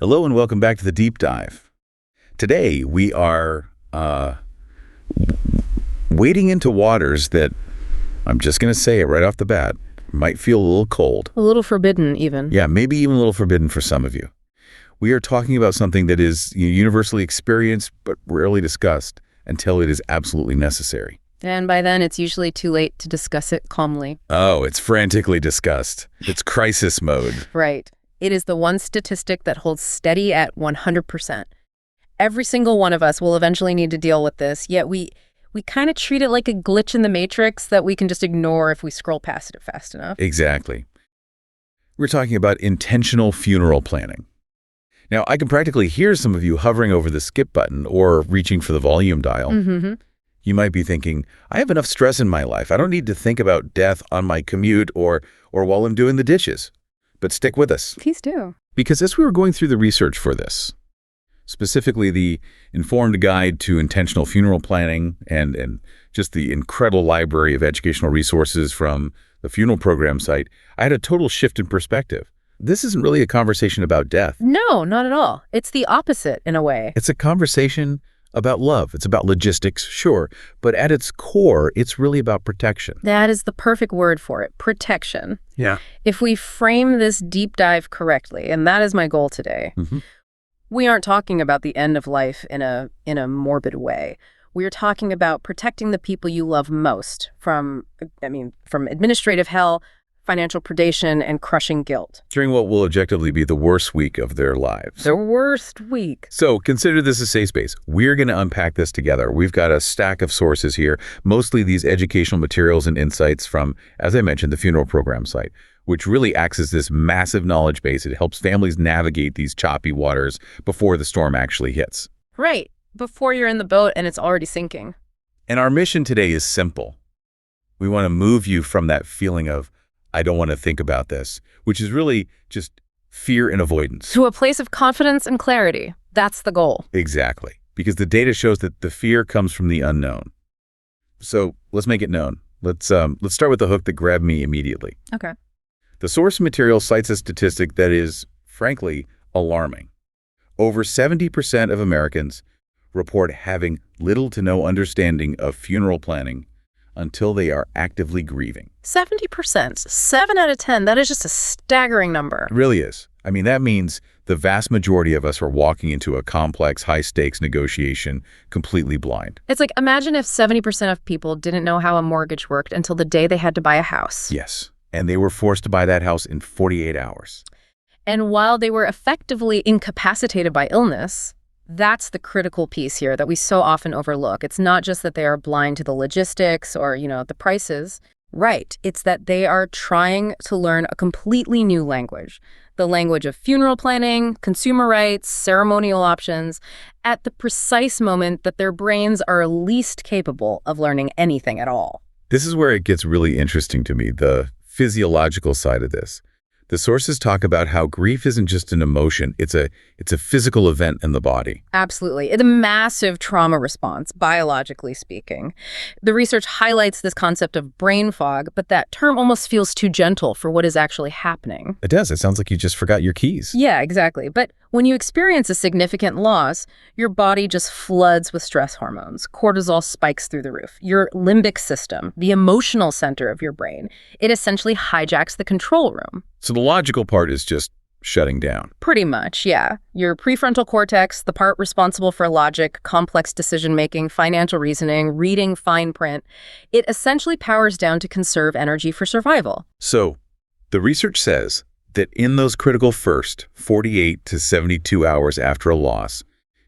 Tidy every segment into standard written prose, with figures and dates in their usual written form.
Hello and welcome back to the Deep Dive. Today we are wading into waters that, I'm just going to say it right off the bat, might feel a little cold. A little forbidden, even. Yeah, maybe even a little forbidden for some of you. We are talking about something that is universally experienced but rarely discussed until it is absolutely necessary. And by then, it's usually too late to discuss it calmly. Oh, it's frantically discussed. It's crisis mode. Right. It is the one statistic that holds steady at 100%. Every single one of us will eventually need to deal with this, yet we kind of treat it like a glitch in the matrix that we can just ignore if we scroll past it fast enough. Exactly. We're talking about intentional funeral planning. Now, I can practically hear some of you hovering over the skip button or reaching for the volume dial. Mm-hmm. You might be thinking, I have enough stress in my life. I don't need to think about death on my commute or while I'm doing the dishes. But stick with us. Please do. Because as we were going through the research for this, specifically the Informed Guide to Intentional Funeral Planning and just the incredible library of educational resources from the funeral program site, I had a total shift in perspective. This isn't really a conversation about death. No, not at all. It's the opposite in a way. It's a conversation about love. It's about logistics, sure, but at its core, it's really about protection. That is the perfect word for it, protection. Yeah. If we frame this deep dive correctly, and that is my goal today, we aren't talking about the end of life in a morbid way. We're talking about protecting the people you love most from administrative hell, financial predation, and crushing guilt. During what will objectively be the worst week of their lives. The worst week. So consider this a safe space. We're going to unpack this together. We've got a stack of sources here, mostly these educational materials and insights from, as I mentioned, the funeral program site, which really acts as this massive knowledge base. It helps families navigate these choppy waters before the storm actually hits. Right. Before you're in the boat and it's already sinking. And our mission today is simple. We want to move you from that feeling of, I don't want to think about this, which is really just fear and avoidance. To a place of confidence and clarity. That's the goal. Exactly. Because the data shows that the fear comes from the unknown. So let's make it known. Let's start with the hook that grabbed me immediately. Okay. The source material cites a statistic that is, frankly, alarming. Over 70% of Americans report having little to no understanding of funeral planning until they are actively grieving. 70%. 7 out of 10. That is just a staggering number. It really is. I mean, that means the vast majority of us are walking into a complex, high-stakes negotiation completely blind. It's like, imagine if 70% of people didn't know how a mortgage worked until the day they had to buy a house. Yes. And they were forced to buy that house in 48 hours. And while they were effectively incapacitated by illness, that's the critical piece here that we so often overlook. It's not just that they are blind to the logistics or, the prices. Right. It's that they are trying to learn a completely new language, the language of funeral planning, consumer rights, ceremonial options, at the precise moment that their brains are least capable of learning anything at all. This is where it gets really interesting to me, the physiological side of this. The sources talk about how grief isn't just an emotion, it's a physical event in the body. Absolutely. It's a massive trauma response, biologically speaking. The research highlights this concept of brain fog, but that term almost feels too gentle for what is actually happening. It does. It sounds like you just forgot your keys. Yeah, exactly. But when you experience a significant loss, your body just floods with stress hormones. Cortisol spikes through the roof. Your limbic system, the emotional center of your brain, it essentially hijacks the control room. So the logical part is just shutting down. Pretty much, yeah. Your prefrontal cortex, the part responsible for logic, complex decision-making, financial reasoning, reading fine print, it essentially powers down to conserve energy for survival. So the research says that in those critical first 48 to 72 hours after a loss,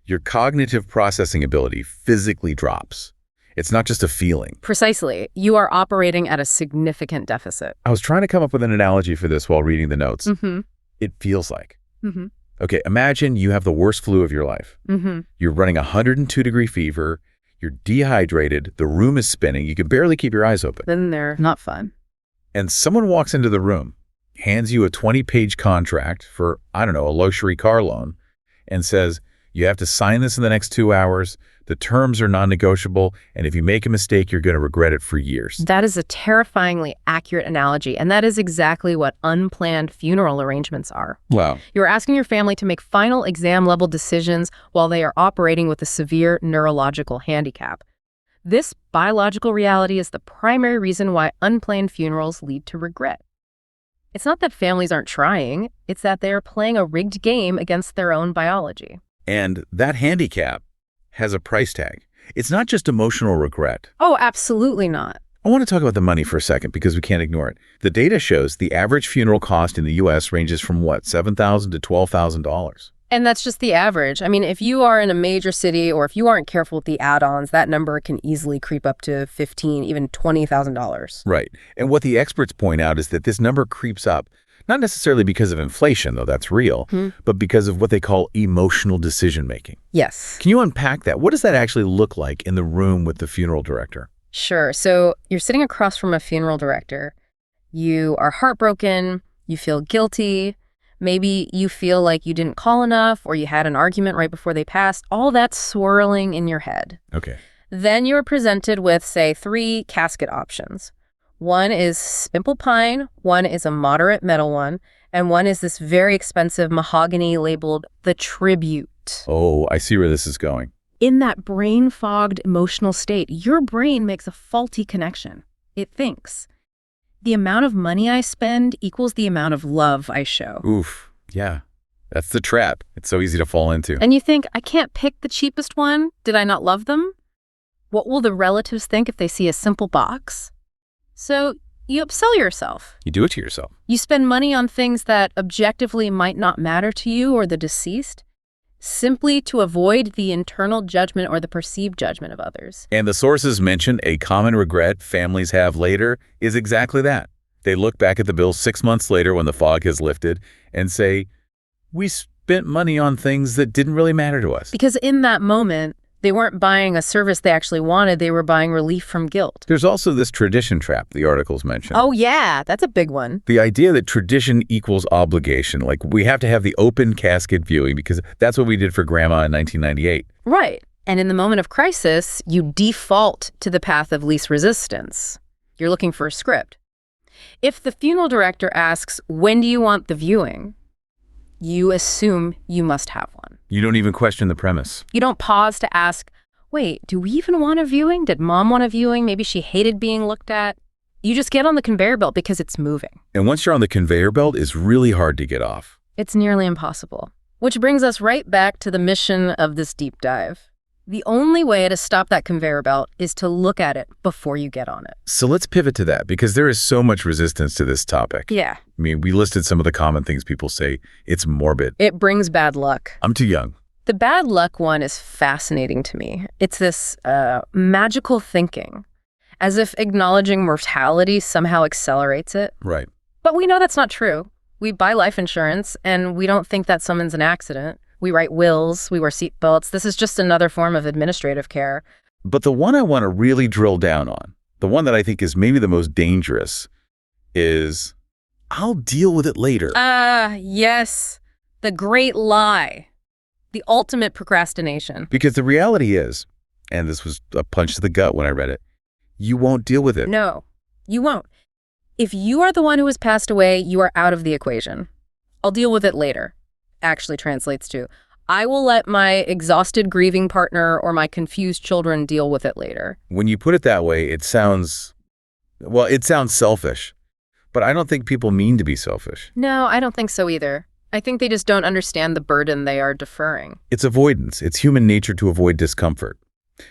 your cognitive processing ability physically drops. It's not just a feeling. Precisely. You are operating at a significant deficit. I was trying to come up with an analogy for this while reading the notes. It feels like. Okay, imagine you have the worst flu of your life. You're running 102-degree fever. You're dehydrated. The room is spinning. You can barely keep your eyes open. Then they're not fun. And someone walks into the room, hands you a 20-page contract for, I don't know, a luxury car loan, and says, You have to sign this in the next 2 hours. The terms are non-negotiable, and if you make a mistake, you're going to regret it for years. That is a terrifyingly accurate analogy, and that is exactly what unplanned funeral arrangements are. Wow. You're asking your family to make final exam-level decisions while they are operating with a severe neurological handicap. This biological reality is the primary reason why unplanned funerals lead to regret. It's not that families aren't trying, it's that they are playing a rigged game against their own biology. And that handicap has a price tag. It's not just emotional regret. Oh, absolutely not. I want to talk about the money for a second because we can't ignore it. The data shows the average funeral cost in the U.S. ranges from what, $7,000 to $12,000. And that's just the average. I mean, if you are in a major city or if you aren't careful with the add-ons, that number can easily creep up to $15,000, even $20,000. Right. And what the experts point out is that this number creeps up, not necessarily because of inflation, though that's real, but because of what they call emotional decision-making. Yes. Can you unpack that? What does that actually look like in the room with the funeral director? Sure. So you're sitting across from a funeral director. You are heartbroken. You feel guilty. Maybe you feel like you didn't call enough or you had an argument right before they passed. All that's swirling in your head. Okay. Then you're presented with, say, 3 casket options. One is simple pine, one is a moderate metal one, and one is this very expensive mahogany labeled the tribute. Oh, I see where this is going. In that brain-fogged emotional state, your brain makes a faulty connection. It thinks, the amount of money I spend equals the amount of love I show. Oof. Yeah. That's the trap. It's so easy to fall into. And you think, I can't pick the cheapest one. Did I not love them? What will the relatives think if they see a simple box? So you upsell yourself. You do it to yourself. You spend money on things that objectively might not matter to you or the deceased, simply to avoid the internal judgment or the perceived judgment of others. And the sources mention a common regret families have later is exactly that. They look back at the bill 6 months later when the fog has lifted and say, we spent money on things that didn't really matter to us. Because in that moment, they weren't buying a service they actually wanted. They were buying relief from guilt. There's also this tradition trap the articles mention. Oh, yeah. That's a big one. The idea that tradition equals obligation. Like, we have to have the open casket viewing because that's what we did for Grandma in 1998. Right. And in the moment of crisis, you default to the path of least resistance. You're looking for a script. If the funeral director asks, when do you want the viewing? You assume you must have one. You don't even question the premise. You don't pause to ask, wait, do we even want a viewing? Did Mom want a viewing? Maybe she hated being looked at. You just get on the conveyor belt because it's moving. And once you're on the conveyor belt, it's really hard to get off. It's nearly impossible. Which brings us right back to the mission of this deep dive. The only way to stop that conveyor belt is to look at it before you get on it. So let's pivot to that because there is so much resistance to this topic. Yeah. I mean, we listed some of the common things people say. It's morbid. It brings bad luck. I'm too young. The bad luck one is fascinating to me. It's this magical thinking, as if acknowledging mortality somehow accelerates it. Right. But we know that's not true. We buy life insurance, and we don't think that someone's an accident. We write wills, we wear seatbelts. This is just another form of administrative care. But the one I want to really drill down on, the one that I think is maybe the most dangerous, is I'll deal with it later. Yes. The great lie. The ultimate procrastination. Because the reality is, and this was a punch to the gut when I read it, you won't deal with it. No, you won't. If you are the one who has passed away, you are out of the equation. I'll deal with it later. Actually translates to, I will let my exhausted grieving partner or my confused children deal with it later. When you put it that way, it sounds selfish. But I don't think people mean to be selfish. No, I don't think so either. I think they just don't understand the burden they are deferring. It's avoidance. It's human nature to avoid discomfort.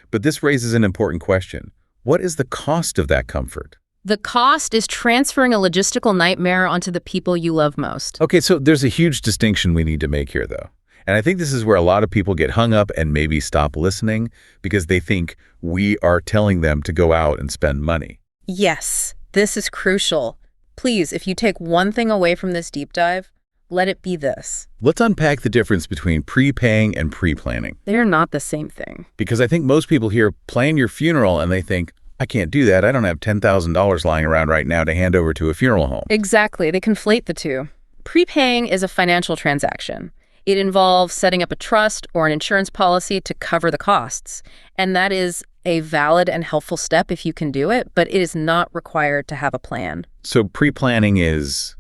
But this raises an important question. What is the cost of that comfort? The cost is transferring a logistical nightmare onto the people you love most. Okay, so there's a huge distinction we need to make here, though. And I think this is where a lot of people get hung up and maybe stop listening because they think we are telling them to go out and spend money. Yes, this is crucial. Please, if you take one thing away from this deep dive, let it be this. Let's unpack the difference between prepaying and pre-planning. They're not the same thing. Because I think most people hear plan your funeral and they think, I can't do that. I don't have $10,000 lying around right now to hand over to a funeral home. Exactly. They conflate the two. Prepaying is a financial transaction. It involves setting up a trust or an insurance policy to cover the costs. And that is a valid and helpful step if you can do it, but it is not required to have a plan. So pre-planning is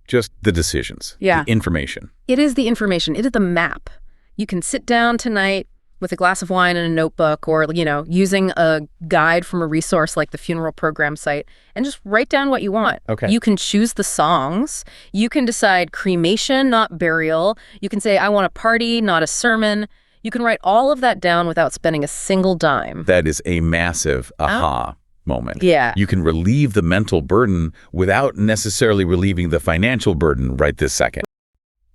just the decisions, Yeah. the information. It is the information. It is the map. You can sit down tonight with a glass of wine and a notebook or, using a guide from a resource like the funeral program site and just write down what you want. Okay. You can choose the songs. You can decide cremation, not burial. You can say, I want a party, not a sermon. You can write all of that down without spending a single dime. That is a massive aha moment. Yeah. You can relieve the mental burden without necessarily relieving the financial burden right this second.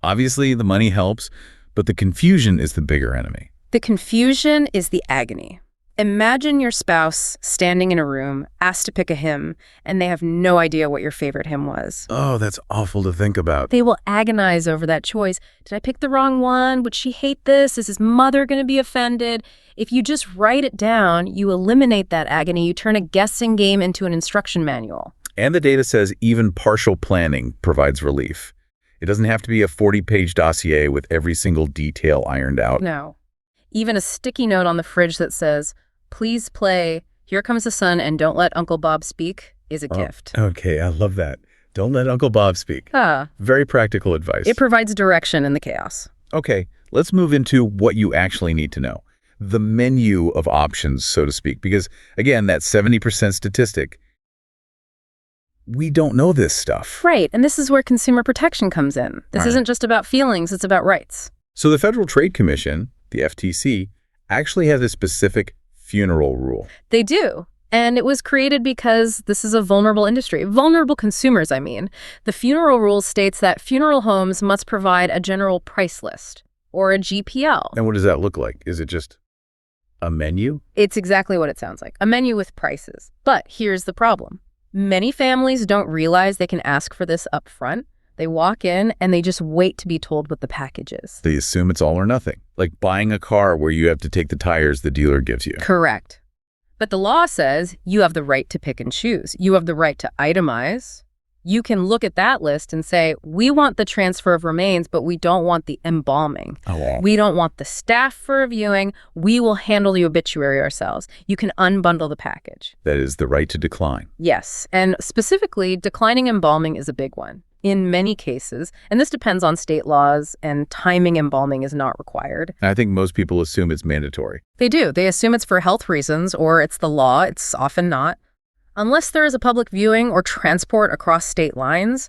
Obviously, the money helps, but the confusion is the bigger enemy. The confusion is the agony. Imagine your spouse standing in a room, asked to pick a hymn, and they have no idea what your favorite hymn was. Oh, that's awful to think about. They will agonize over that choice. Did I pick the wrong one? Would she hate this? Is his mother going to be offended? If you just write it down, you eliminate that agony. You turn a guessing game into an instruction manual. And the data says even partial planning provides relief. It doesn't have to be a 40-page dossier with every single detail ironed out. No. Even a sticky note on the fridge that says, please play Here Comes the Sun and Don't Let Uncle Bob Speak is a gift. Okay, I love that. Don't let Uncle Bob speak. Very practical advice. It provides direction in the chaos. Okay, let's move into what you actually need to know. The menu of options, so to speak, because, again, that 70% statistic, we don't know this stuff. Right, and this is where consumer protection comes in. This Right. isn't just about feelings, it's about rights. So the Federal Trade Commission, the FTC, actually has a specific funeral rule. They do. And it was created because this is a vulnerable industry. Vulnerable consumers, I mean. The funeral rule states that funeral homes must provide a general price list, or a GPL. And what does that look like? Is it just a menu? It's exactly what it sounds like, a menu with prices. But here's the problem. Many families don't realize they can ask for this up front. They walk in and they just wait to be told what the package is. They assume it's all or nothing, like buying a car where you have to take the tires the dealer gives you. Correct. But the law says you have the right to pick and choose. You have the right to itemize. You can look at that list and say, we want the transfer of remains, but we don't want the embalming. Oh, wow. We don't want the staff for reviewing. We will handle the obituary ourselves. You can unbundle the package. That is the right to decline. Yes, and specifically, declining embalming is a big one. In many cases, and this depends on state laws, and timing embalming is not required. And I think most people assume it's mandatory. They do. They assume it's for health reasons, or it's the law. It's often not. Unless there is a public viewing or transport across state lines,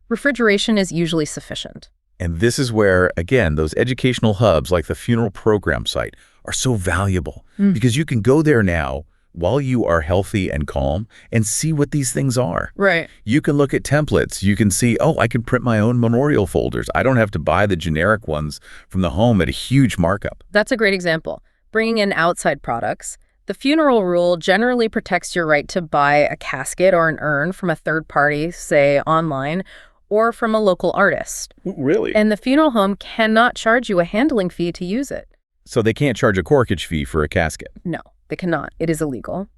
refrigeration is usually sufficient. And this is where, again, those educational hubs like the funeral program site are so valuable because you can go there now while you are healthy and calm and see what these things are. Right. You can look at templates. You can see, oh, I can print my own memorial folders. I don't have to buy the generic ones from the home at a huge markup. That's a great example. Bringing in outside products. The funeral rule generally protects your right to buy a casket or an urn from a third party, say online, or from a local artist. Really? And the funeral home cannot charge you a handling fee to use it. So they can't charge a corkage fee for a casket. No, they cannot. It is illegal.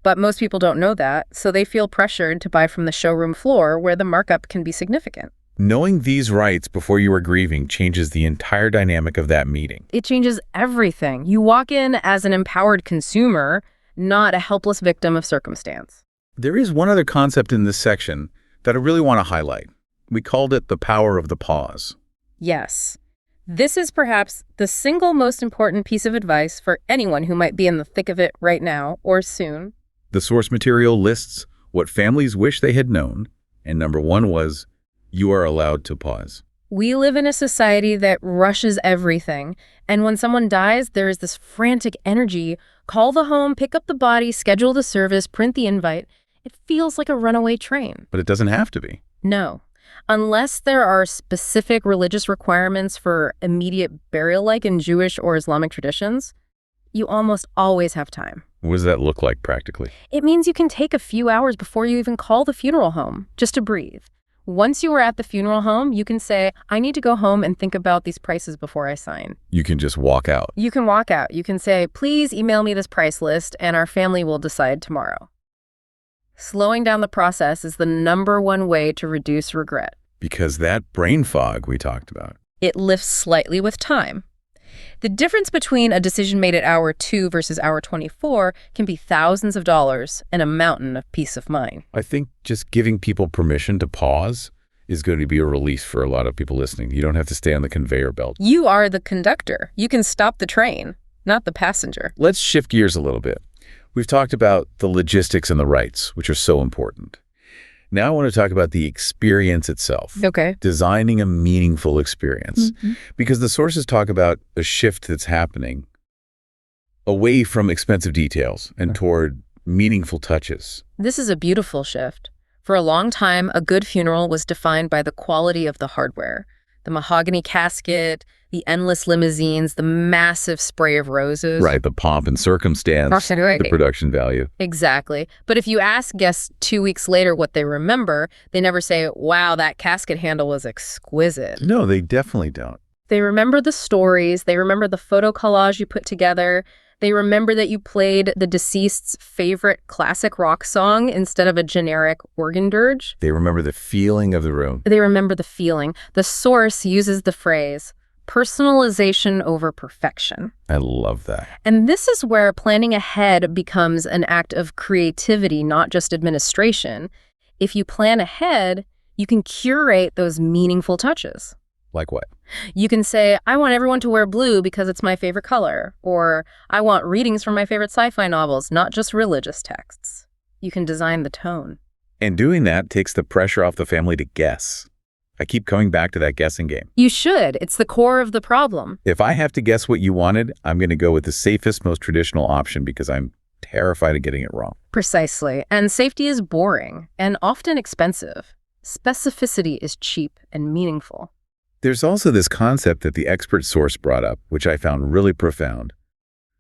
But most people don't know that, so they feel pressured to buy from the showroom floor where the markup can be significant. Knowing these rights before you are grieving changes the entire dynamic of that meeting. It changes everything. You walk in as an empowered consumer, not a helpless victim of circumstance. There is one other concept in this section that I really want to highlight. We called it the power of the pause. Yes. This is perhaps the single most important piece of advice for anyone who might be in the thick of it right now or soon. The source material lists what families wish they had known, and number one was, you are allowed to pause. We live in a society that rushes everything, and when someone dies, there is this frantic energy. Call the home, pick up the body, schedule the service, print the invite. It feels like a runaway train. But it doesn't have to be. No. Unless there are specific religious requirements for immediate burial like in Jewish or Islamic traditions, you almost always have time. What does that look like practically? It means you can take a few hours before you even call the funeral home, just to breathe. Once you are at the funeral home, you can say, I need to go home and think about these prices before I sign. You can just walk out. You can walk out. You can say, please email me this price list and our family will decide tomorrow. Slowing down the process is the #1 way to reduce regret. Because that brain fog we talked about. It lifts slightly with time. The difference between a decision made at hour 2 versus hour 24 can be thousands of dollars and a mountain of peace of mind. I think just giving people permission to pause is going to be a release for a lot of people listening. You don't have to stay on the conveyor belt. You are the conductor. You can stop the train, not the passenger. Let's shift gears a little bit. We've talked about the logistics and the rights, which are so important. Now I want to talk about the experience itself. Okay. Designing a meaningful experience. Because the sources talk about a shift that's happening away from expensive details and toward meaningful touches. This is a beautiful shift. For a long time, a good funeral was defined by the quality of the hardware. The mahogany casket, the endless limousines, the massive spray of roses. Right, the pomp and circumstance, the production value. Exactly. But if you ask guests 2 weeks later what they remember, they never say, wow, that casket handle was exquisite. No, they definitely don't. They remember the stories. They remember the photo collage you put together. They remember that you played the deceased's favorite classic rock song instead of a generic organ dirge. They remember the feeling of the room. They remember the feeling. The source uses the phrase, personalization over perfection. I love that. And this is where planning ahead becomes an act of creativity, not just administration. If you plan ahead, you can curate those meaningful touches. Like what? You can say, I want everyone to wear blue because it's my favorite color. Or, I want readings from my favorite sci-fi novels, not just religious texts. You can design the tone. And doing that takes the pressure off the family to guess. I keep coming back to that guessing game. You should. It's the core of the problem. If I have to guess what you wanted, I'm going to go with the safest, most traditional option because I'm terrified of getting it wrong. Precisely. And safety is boring and often expensive. Specificity is cheap and meaningful. There's also this concept that the expert source brought up, which I found really profound.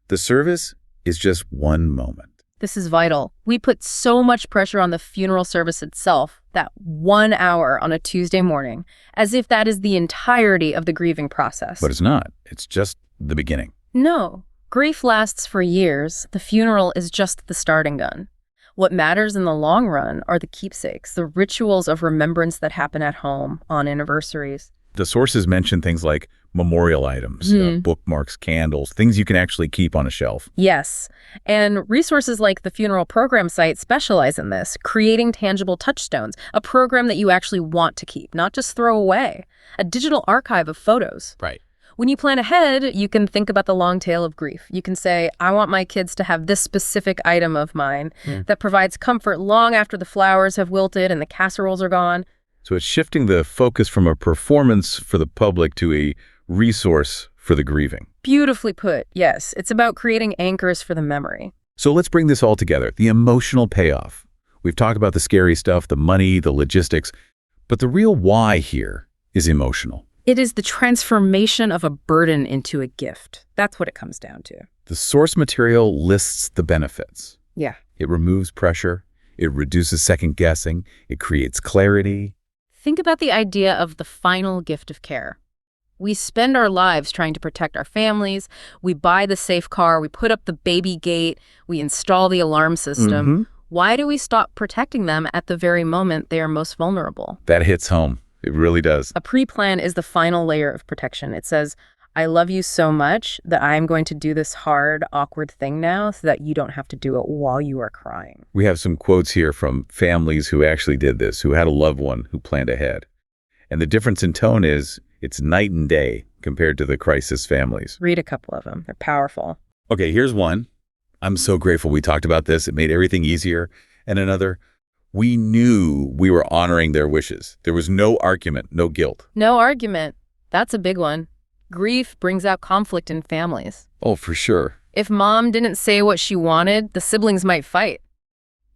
The service is just one moment. This is vital. We put so much pressure on the funeral service itself, that 1 hour on a Tuesday morning, as if that is the entirety of the grieving process. But it's not. It's just the beginning. No. Grief lasts for years. The funeral is just the starting gun. What matters in the long run are the keepsakes, the rituals of remembrance that happen at home on anniversaries. The sources mention things like memorial items, bookmarks, candles, things you can actually keep on a shelf. Yes. And resources like the funeral program site specialize in this, creating tangible touchstones, a program that you actually want to keep, not just throw away, a digital archive of photos. Right. When you plan ahead, you can think about the long tail of grief. You can say, I want my kids to have this specific item of mine that provides comfort long after the flowers have wilted and the casseroles are gone. So it's shifting the focus from a performance for the public to a resource for the grieving. Beautifully put, yes. It's about creating anchors for the memory. So let's bring this all together, the emotional payoff. We've talked about the scary stuff, the money, the logistics, but the real why here is emotional. It is the transformation of a burden into a gift. That's what it comes down to. The source material lists the benefits. Yeah. It removes pressure. It reduces second guessing. It creates clarity. Think about the idea of the final gift of care. We spend our lives trying to protect our families. We buy the safe car. We put up the baby gate. We install the alarm system. Why do we stop protecting them at the very moment they are most vulnerable? That hits home. It really does. A pre-plan is the final layer of protection. It says, I love you so much that I'm going to do this hard, awkward thing now so that you don't have to do it while you are crying. We have some quotes here from families who actually did this, who had a loved one who planned ahead. And the difference in tone is it's night and day compared to the crisis families. Read a couple of them. They're powerful. Okay, here's one. I'm so grateful we talked about this. It made everything easier. And another, we knew we were honoring their wishes. There was no argument, no guilt. No argument. That's a big one. Grief brings out conflict in families. Oh, for sure. If mom didn't say what she wanted, the siblings might fight.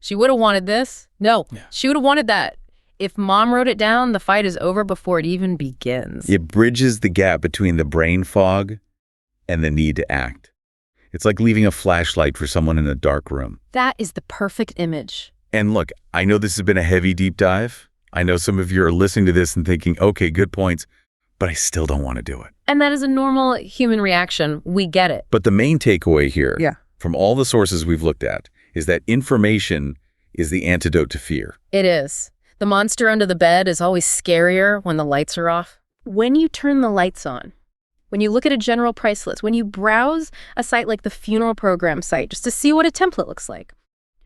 She would have wanted this. No, she would have wanted that. If mom wrote it down, the fight is over before it even begins. It bridges the gap between the brain fog and the need to act. It's like leaving a flashlight for someone in a dark room. That is the perfect image. And look, I know this has been a heavy deep dive. I know some of you are listening to this and thinking, okay, good points, but I still don't want to do it. And that is a normal human reaction. We get it. But the main takeaway here, from all the sources we've looked at, is that information is the antidote to fear. It is. The monster under the bed is always scarier when the lights are off. When you turn the lights on, when you look at a general price list, when you browse a site like the funeral program site just to see what a template looks like,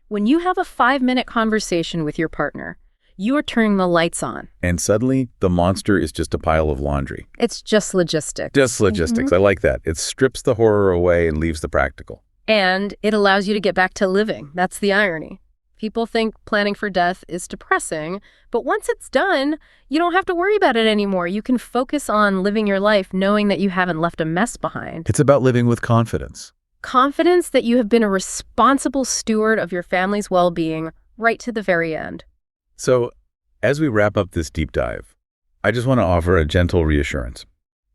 when you have a 5-minute conversation with your partner, you are turning the lights on. And suddenly, the monster is just a pile of laundry. It's just logistics. Just logistics. I like that. It strips the horror away and leaves the practical. And it allows you to get back to living. That's the irony. People think planning for death is depressing, but once it's done, you don't have to worry about it anymore. You can focus on living your life knowing that you haven't left a mess behind. It's about living with confidence. Confidence that you have been a responsible steward of your family's well-being right to the very end. So, as we wrap up this deep dive, I just want to offer a gentle reassurance.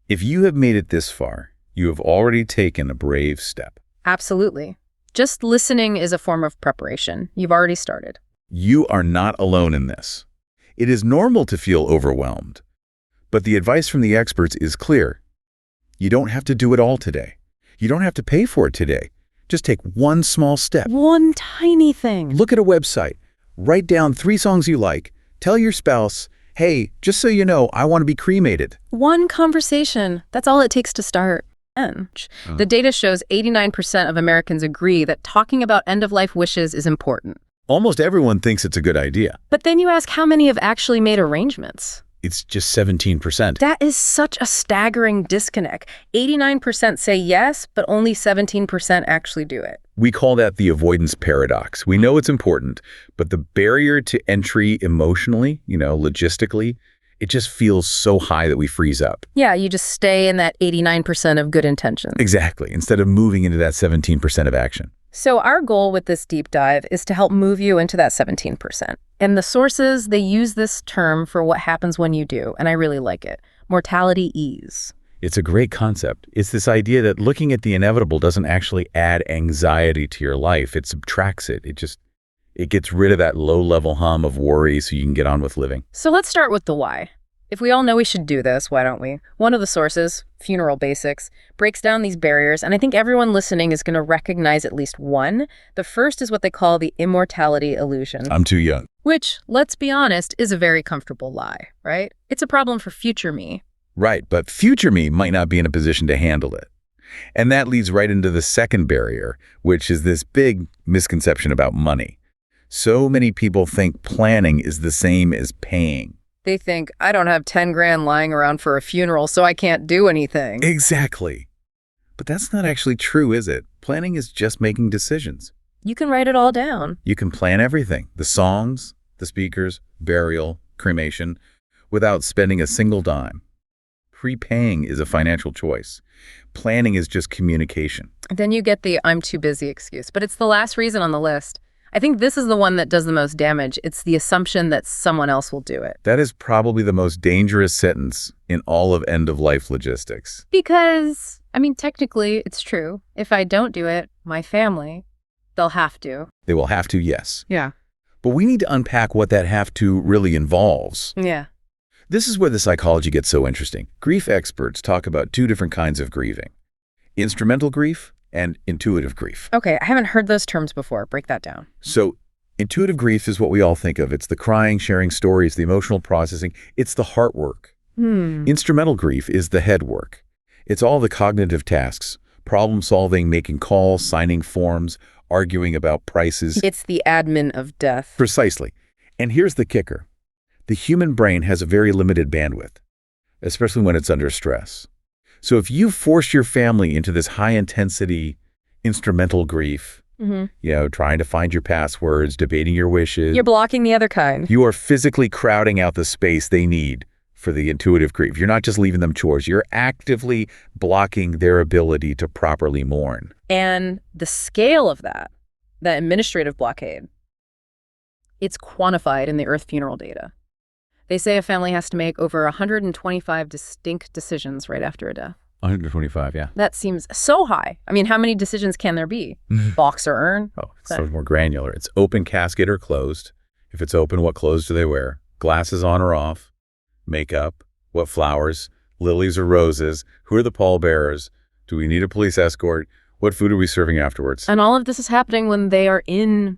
If you have made it this far, you have already taken a brave step. Absolutely. Just listening is a form of preparation. You've already started. You are not alone in this. It is normal to feel overwhelmed, but the advice from the experts is clear. You don't have to do it all today. You don't have to pay for it today. Just take one small step. One tiny thing. Look at a website. Write down 3 songs you like. Tell your spouse, hey, just so you know, I want to be cremated. One conversation. That's all it takes to start. The data shows 89% of Americans agree that talking about end-of-life wishes is important. Almost everyone thinks it's a good idea. But then you ask how many have actually made arrangements. It's just 17%. That is such a staggering disconnect. 89% say yes, but only 17% actually do it. We call that the avoidance paradox. We know it's important, but the barrier to entry emotionally, logistically, it just feels so high that we freeze up. Yeah, you just stay in that 89% of good intentions. Exactly, instead of moving into that 17% of action. So our goal with this deep dive is to help move you into that 17%. And the sources, they use this term for what happens when you do, and I really like it. Mortality ease. It's a great concept. It's this idea that looking at the inevitable doesn't actually add anxiety to your life. It subtracts it. It gets rid of that low-level hum of worry so you can get on with living. So let's start with the why. If we all know we should do this, why don't we? One of the sources, Funeral Basics, breaks down these barriers, and I think everyone listening is going to recognize at least one. The first is what they call the immortality illusion. I'm too young. Which, let's be honest, is a very comfortable lie, right? It's a problem for future me. Right, but future me might not be in a position to handle it. And that leads right into the second barrier, which is this big misconception about money. So many people think planning is the same as paying. They think, I don't have 10 grand lying around for a funeral, so I can't do anything. Exactly. But that's not actually true, is it? Planning is just making decisions. You can write it all down. You can plan everything, the songs, the speakers, burial, cremation, without spending a single dime. Prepaying is a financial choice. Planning is just communication. Then you get the I'm too busy excuse, but it's the last reason on the list. I think this is the one that does the most damage. It's the assumption that someone else will do it. That is probably the most dangerous sentence in all of end-of-life logistics. Because, technically, it's true. If I don't do it, my family, they'll have to. They will have to, yes. Yeah. But we need to unpack what that have to really involves. Yeah. This is where the psychology gets so interesting. Grief experts talk about 2 different kinds of grieving: instrumental grief and intuitive grief. Okay, I haven't heard those terms before. Break that down. So intuitive grief is what we all think of. It's the crying, sharing stories, the emotional processing. It's the heart work. Instrumental grief is the head work. It's all the cognitive tasks: problem solving, making calls, signing forms, arguing about prices. It's the admin of death. Precisely. And here's the kicker. The human brain has a very limited bandwidth, especially when it's under stress. So if you force your family into this high-intensity instrumental grief, trying to find your passwords, debating your wishes, You're blocking the other kind. you are physically crowding out the space they need for the intuitive grief. You're not just leaving them chores. You're actively blocking their ability to properly mourn. And the scale of that administrative blockade, it's quantified in the Earth funeral data. They say a family has to make over 125 distinct decisions right after a death. 125, yeah. That seems so high. How many decisions can there be? Box or urn? Oh, it's so more granular. It's open casket or closed. If it's open, what clothes do they wear? Glasses on or off? Makeup? What flowers? Lilies or roses? Who are the pallbearers? Do we need a police escort? What food are we serving afterwards? And all of this is happening when they are in,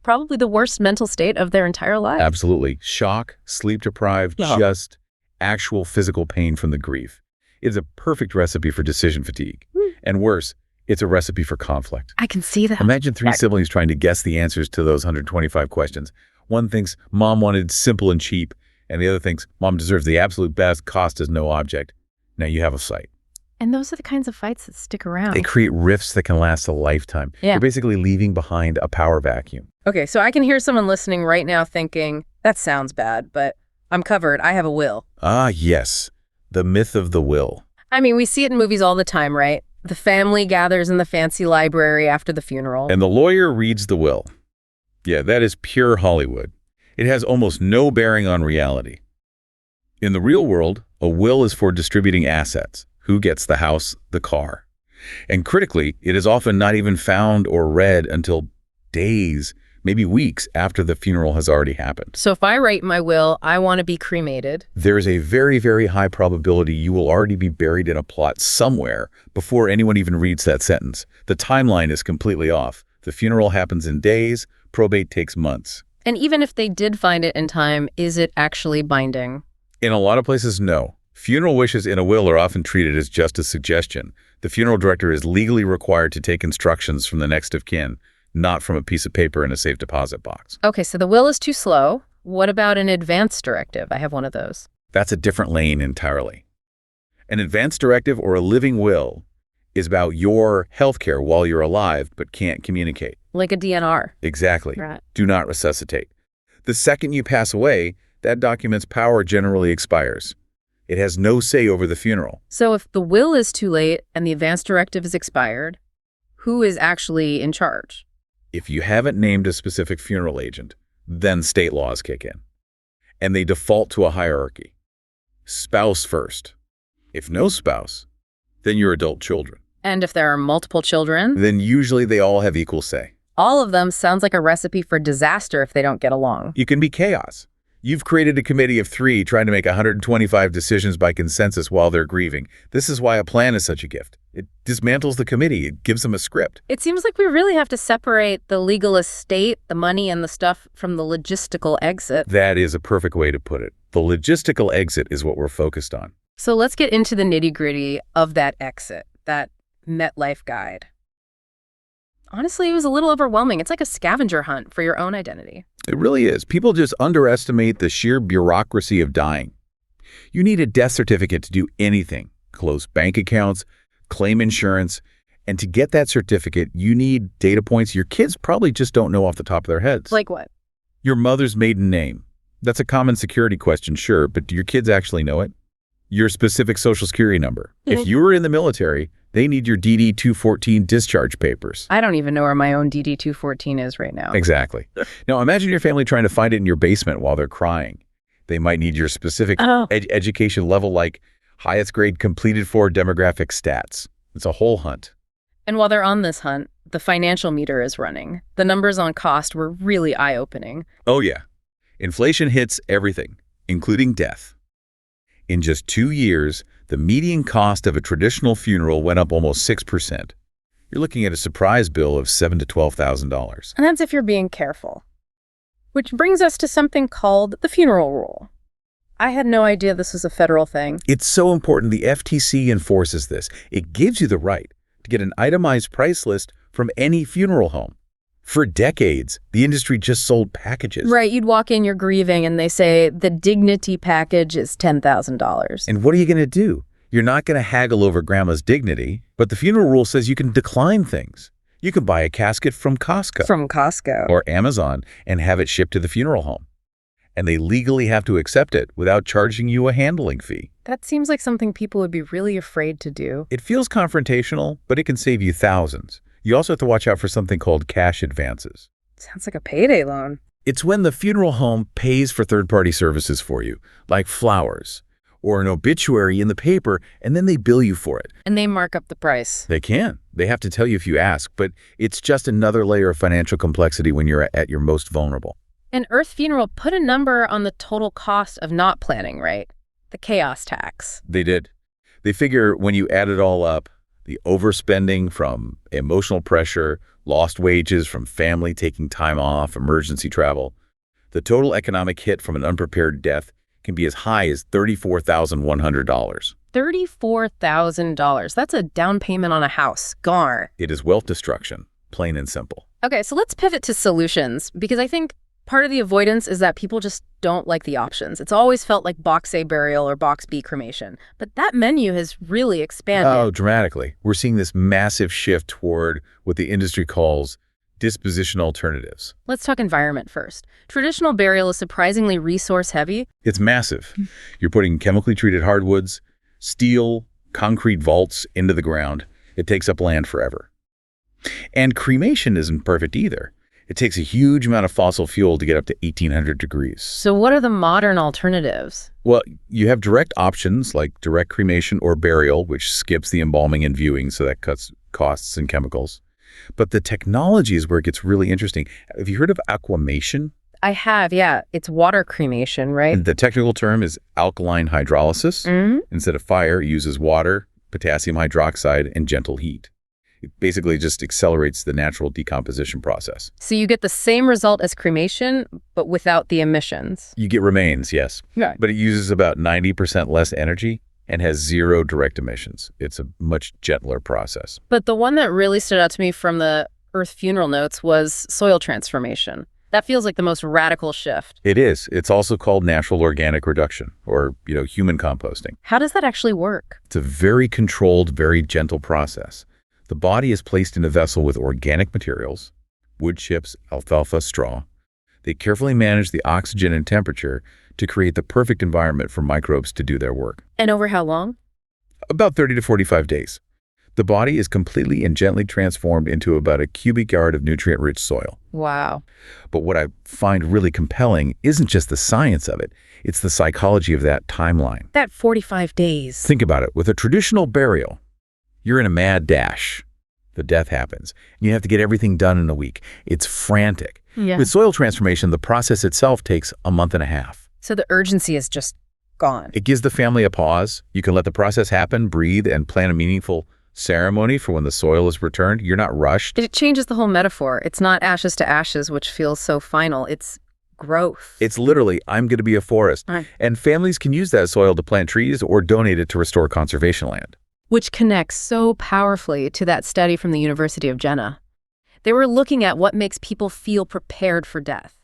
probably the worst mental state of their entire life. Absolutely. Shock, sleep deprived, just actual physical pain from the grief. It's a perfect recipe for decision fatigue. And worse, it's a recipe for conflict. I can see that. Imagine three siblings trying to guess the answers to those 125 questions. One thinks mom wanted simple and cheap, and the other thinks mom deserves the absolute best, cost as no object. Now you have a fight. And those are the kinds of fights that stick around. They create rifts that can last a lifetime. Yeah. You're basically leaving behind a power vacuum. Okay, so I can hear someone listening right now thinking, that sounds bad, but I'm covered. I have a will. Ah, yes. The myth of the will. I mean, we see it in movies all the time, right? The family gathers in the fancy library after the funeral. And the lawyer reads the will. Yeah, that is pure Hollywood. It has almost no bearing on reality. In the real world, a will is for distributing assets. Who gets the house, the car? And critically, it is often not even found or read until days, maybe weeks after the funeral has already happened. So if I write my will, I want to be cremated. There is a very, very high probability you will already be buried in a plot somewhere before anyone even reads that sentence. The timeline is completely off. The funeral happens in days, probate takes months. And even if they did find it in time, is it actually binding? In a lot of places, no. Funeral wishes in a will are often treated as just a suggestion. The funeral director is legally required to take instructions from the next of kin, not from a piece of paper in a safe deposit box. Okay, so the will is too slow. What about an advance directive? I have one of those. That's a different lane entirely. An advance directive or a living will is about your health care while you're alive but can't communicate. Like a DNR. Exactly. Right. Do not resuscitate. The second you pass away, that document's power generally expires. It has no say over the funeral. So if the will is too late and the advance directive is expired, who is actually in charge? If you haven't named a specific funeral agent, then state laws kick in. And they default to a hierarchy. Spouse first. If no spouse, then your adult children. And if there are multiple children? Then usually they all have equal say. All of them sounds like a recipe for disaster if they don't get along. You can be chaos. You've created a committee of 3 trying to make 125 decisions by consensus while they're grieving. This is why a plan is such a gift. It dismantles the committee. It gives them a script. It seems like we really have to separate the legal estate, the money and the stuff from the logistical exit. That is a perfect way to put it. The logistical exit is what we're focused on. So let's get into the nitty-gritty of that exit, that MetLife guide. Honestly, it was a little overwhelming. It's like a scavenger hunt for your own identity. It really is. People just underestimate the sheer bureaucracy of dying. You need a death certificate to do anything. Close bank accounts, claim insurance, and to get that certificate, you need data points your kids probably just don't know off the top of their heads. Like what? Your mother's maiden name. That's a common security question, sure, but do your kids actually know it? Your specific social security number. If you were in the military, they need your DD-214 discharge papers. I don't even know where my own DD-214 is right now. Exactly. Now, imagine your family trying to find it in your basement while they're crying. They might need your specific education level, like highest grade completed for demographic stats. It's a whole hunt. And while they're on this hunt, the financial meter is running. The numbers on cost were really eye-opening. Oh, yeah. Inflation hits everything, including death. In just 2 years, the median cost of a traditional funeral went up almost 6%. You're looking at a surprise bill of $7,000 to $12,000. And that's if you're being careful. Which brings us to something called the funeral rule. I had no idea this was a federal thing. It's so important the FTC enforces this. It gives you the right to get an itemized price list from any funeral home. For decades, the industry just sold packages. Right, you'd walk in, you're grieving, and they say the dignity package is $10,000. And what are you going to do? You're not going to haggle over grandma's dignity, but the funeral rule says you can decline things. You can buy a casket from Costco. From Costco. Or Amazon and have it shipped to the funeral home. And they legally have to accept it without charging you a handling fee. That seems like something people would be really afraid to do. It feels confrontational, but it can save you thousands. You also have to watch out for something called cash advances. Sounds like a payday loan. It's when the funeral home pays for third-party services for you, like flowers or an obituary in the paper, and then they bill you for it. And they mark up the price. They can. They have to tell you if you ask, but it's just another layer of financial complexity when you're at your most vulnerable. And Earth Funeral put a number on the total cost of not planning, right? The chaos tax. They did. They figure when you add it all up, the overspending from emotional pressure, lost wages from family taking time off, emergency travel, the total economic hit from an unprepared death can be as high as $34,100. $34,000. That's a down payment on a house. Gar. It is wealth destruction, plain and simple. Okay, so let's pivot to solutions, because I think part of the avoidance is that people just don't like the options. It's always felt like box A burial or box B cremation. But that menu has really expanded. Oh, dramatically. We're seeing this massive shift toward what the industry calls disposition alternatives. Let's talk environment first. Traditional burial is surprisingly resource heavy. It's massive. You're putting chemically treated hardwoods, steel, concrete vaults into the ground. It takes up land forever. And cremation isn't perfect either. It takes a huge amount of fossil fuel to get up to 1,800 degrees. So what are the modern alternatives? Well, you have direct options like direct cremation or burial, which skips the embalming and viewing, so that cuts costs and chemicals. But the technology is where it gets really interesting. Have you heard of aquamation? I have, yeah. It's water cremation, right? And the technical term is alkaline hydrolysis. Instead of fire, it uses water, potassium hydroxide, and gentle heat. It basically just accelerates the natural decomposition process. So you get the same result as cremation, but without the emissions. You get remains, yes. Yeah. But it uses about 90% less energy and has zero direct emissions. It's a much gentler process. But the one that really stood out to me from the Earth funeral notes was soil transformation. That feels like the most radical shift. It is. It's also called natural organic reduction, or, human composting. How does that actually work? It's a very controlled, very gentle process. The body is placed in a vessel with organic materials, wood chips, alfalfa, straw. They carefully manage the oxygen and temperature to create the perfect environment for microbes to do their work. And over how long? About 30 to 45 days. The body is completely and gently transformed into about a cubic yard of nutrient-rich soil. Wow. But what I find really compelling isn't just the science of it, it's the psychology of that timeline. That 45 days. Think about it. With a traditional burial, you're in a mad dash. The death happens. You have to get everything done in a week. It's frantic. Yeah. With soil transformation, the process itself takes a month and a half. So the urgency is just gone. It gives the family a pause. You can let the process happen, breathe, and plan a meaningful ceremony for when the soil is returned. You're not rushed. It changes the whole metaphor. It's not ashes to ashes, which feels so final. It's growth. It's literally, I'm going to be a forest. Right. And families can use that soil to plant trees or donate it to restore conservation land. Which connects so powerfully to that study from the University of Jena. They were looking at what makes people feel prepared for death.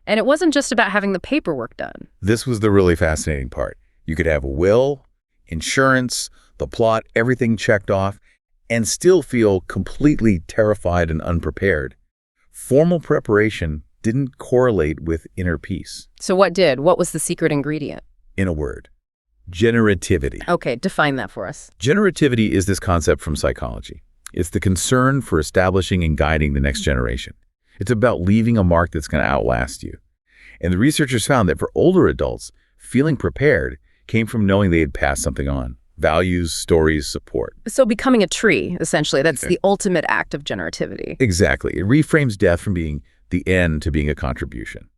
And it wasn't just about having the paperwork done. This was the really fascinating part. You could have a will, insurance, the plot, everything checked off, and still feel completely terrified and unprepared. Formal preparation didn't correlate with inner peace. So what did? What was the secret ingredient? In a word, generativity. Okay, define that for us. Generativity is this concept from psychology. It's the concern for establishing and guiding the next generation. It's about leaving a mark that's going to outlast you. And the researchers found that for older adults, feeling prepared came from knowing they had passed something on. Values, stories, support. So becoming a tree, essentially, that's the ultimate act of generativity. Exactly. It reframes death from being the end to being a contribution.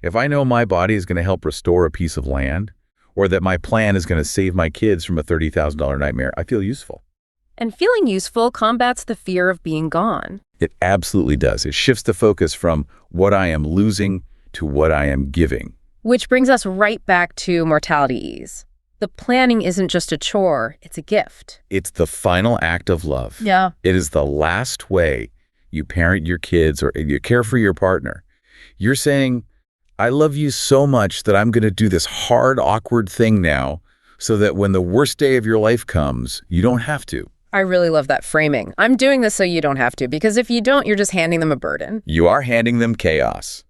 If I know my body is going to help restore a piece of land, or that my plan is going to save my kids from a $30,000 nightmare, I feel useful. And feeling useful combats the fear of being gone. It absolutely does. It shifts the focus from what I am losing to what I am giving. Which brings us right back to mortality ease. The planning isn't just a chore, it's a gift. It's the final act of love. Yeah. It is the last way you parent your kids or you care for your partner. You're saying, I love you so much that I'm going to do this hard, awkward thing now so that when the worst day of your life comes, you don't have to. I really love that framing. I'm doing this so you don't have to, because if you don't, you're just handing them a burden. You are handing them chaos.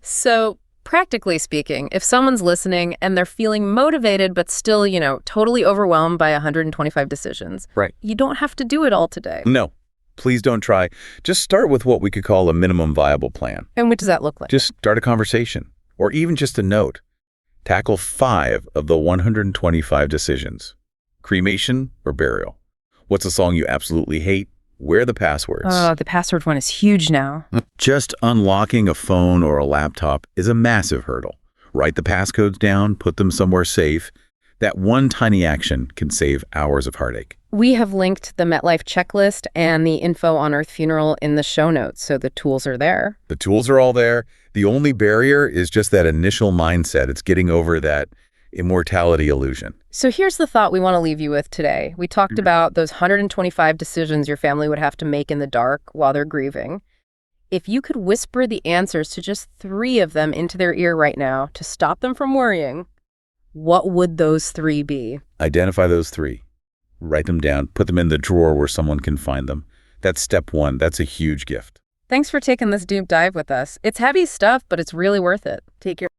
So, practically speaking, if someone's listening and they're feeling motivated but still, totally overwhelmed by 125 decisions, right, you don't have to do it all today. No, please don't try. Just start with what we could call a minimum viable plan. And what does that look like? Just start a conversation, or even just a note. Tackle 5 of the 125 decisions. Cremation or burial? What's a song you absolutely hate? Where are the passwords? Oh, the password one is huge now. Just unlocking a phone or a laptop is a massive hurdle. Write the passcodes down, put them somewhere safe. That one tiny action can save hours of heartache. We have linked the MetLife checklist and the info on Earth Funeral in the show notes, so the tools are there. The tools are all there. The only barrier is just that initial mindset. It's getting over that immortality illusion. So here's the thought we want to leave you with today. We talked about those 125 decisions your family would have to make in the dark while they're grieving. If you could whisper the answers to just 3 of them into their ear right now to stop them from worrying, what would those 3 be? Identify those 3. Write them down. Put them in the drawer where someone can find them. That's step 1. That's a huge gift. Thanks for taking this deep dive with us. It's heavy stuff, but it's really worth it. Take care.